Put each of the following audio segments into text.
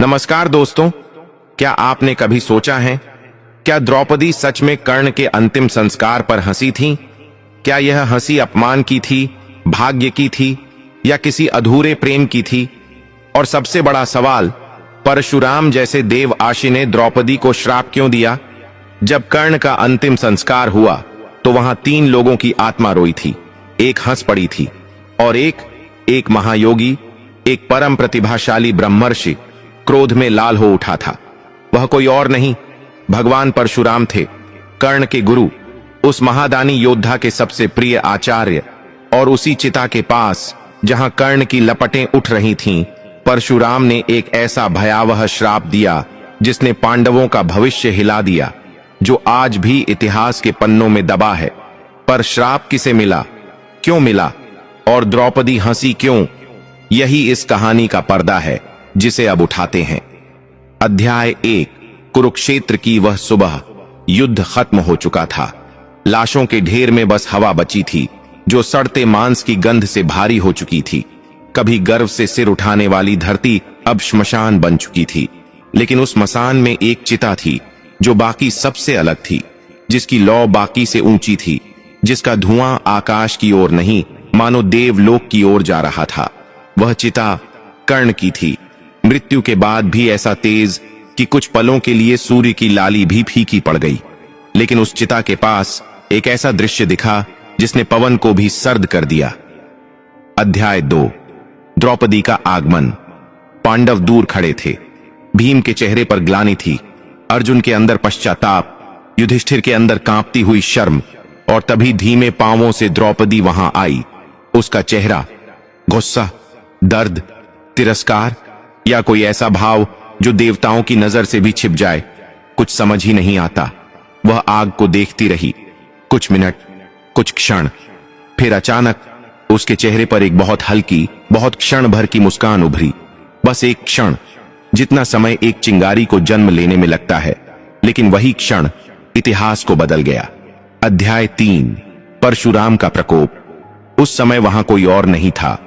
नमस्कार दोस्तों, क्या आपने कभी सोचा है, क्या द्रौपदी सच में कर्ण के अंतिम संस्कार पर हंसी थी? क्या यह हंसी अपमान की थी, भाग्य की थी, या किसी अधूरे प्रेम की थी? और सबसे बड़ा सवाल, परशुराम जैसे देव आशी ने द्रौपदी को श्राप क्यों दिया? जब कर्ण का अंतिम संस्कार हुआ तो वहां 3 लोगों की आत्मा रोई थी। एक हंस पड़ी थी और एक महायोगी, एक परम प्रतिभाशाली ब्रह्मर्षि क्रोध में लाल हो उठा था। वह कोई और नहीं, भगवान परशुराम थे, कर्ण के गुरु, उस महादानी योद्धा के सबसे प्रिय आचार्य। और उसी चिता के पास जहां कर्ण की लपटें उठ रही थीं, परशुराम ने एक ऐसा भयावह श्राप दिया जिसने पांडवों का भविष्य हिला दिया, जो आज भी इतिहास के पन्नों में दबा है। पर श्राप किसे मिला, क्यों मिला, और द्रौपदी हंसी क्यों? यही इस कहानी का पर्दा है जिसे अब उठाते हैं। अध्याय 1। कुरुक्षेत्र की वह सुबह। युद्ध खत्म हो चुका था। लाशों के ढेर में बस हवा बची थी, जो सड़ते मांस की गंध से भारी हो चुकी थी। कभी गर्व से सिर उठाने वाली धरती अब श्मशान बन चुकी थी। लेकिन उस मसान में एक चिता थी जो बाकी सबसे अलग थी, जिसकी लौ बाकी से ऊंची थी, जिसका धुआं आकाश की ओर नहीं मानो देवलोक की ओर जा रहा था। वह चिता कर्ण की थी, मृत्यु के बाद भी ऐसा तेज कि कुछ पलों के लिए सूर्य की लाली भी फीकी पड़ गई। लेकिन उस चिता के पास एक ऐसा दृश्य दिखा जिसने पवन को भी सर्द कर दिया। अध्याय 2। द्रौपदी का आगमन। पांडव दूर खड़े थे। भीम के चेहरे पर ग्लानि थी, अर्जुन के अंदर पश्चाताप, युधिष्ठिर के अंदर कांपती हुई शर्म। और तभी धीमे पांवों से द्रौपदी वहां आई। उसका चेहरा गुस्सा, दर्द, तिरस्कार, या कोई ऐसा भाव जो देवताओं की नजर से भी छिप जाए, कुछ समझ ही नहीं आता। वह आग को देखती रही, कुछ मिनट, कुछ क्षण, फिर अचानक उसके चेहरे पर एक बहुत हल्की, बहुत क्षण भर की मुस्कान उभरी। बस एक क्षण, जितना समय एक चिंगारी को जन्म लेने में लगता है, लेकिन वही क्षण इतिहास को बदल गया। अध्याय 3। परशुराम का प्रकोप। उस समय वहां कोई और नहीं था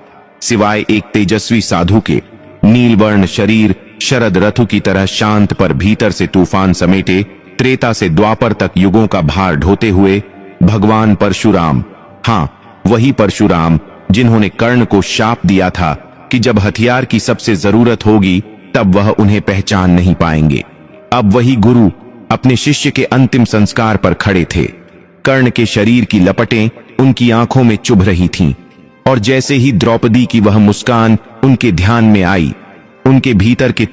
सिवाय एक तेजस्वी साधु के। नीलवर्ण शरीर शरद रथु की तरह शांत, पर भीतर से तूफान समेटे, त्रेता से द्वापर तक युगों का भार ढोते हुए भगवान परशुराम। हाँ, वही परशुराम जिन्होंने कर्ण को शाप दिया था कि जब हथियार की सबसे जरूरत होगी तब वह उन्हें पहचान नहीं पाएंगे। अब वही गुरु अपने शिष्य के अंतिम संस्कार पर खड़े थे। कर्ण के शरीर की लपटें उनकी आंखों में चुभ रही थीं, और जैसे ही द्रौपदी की वह मुस्कान उनके ध्यान में आई, उनके भीतर के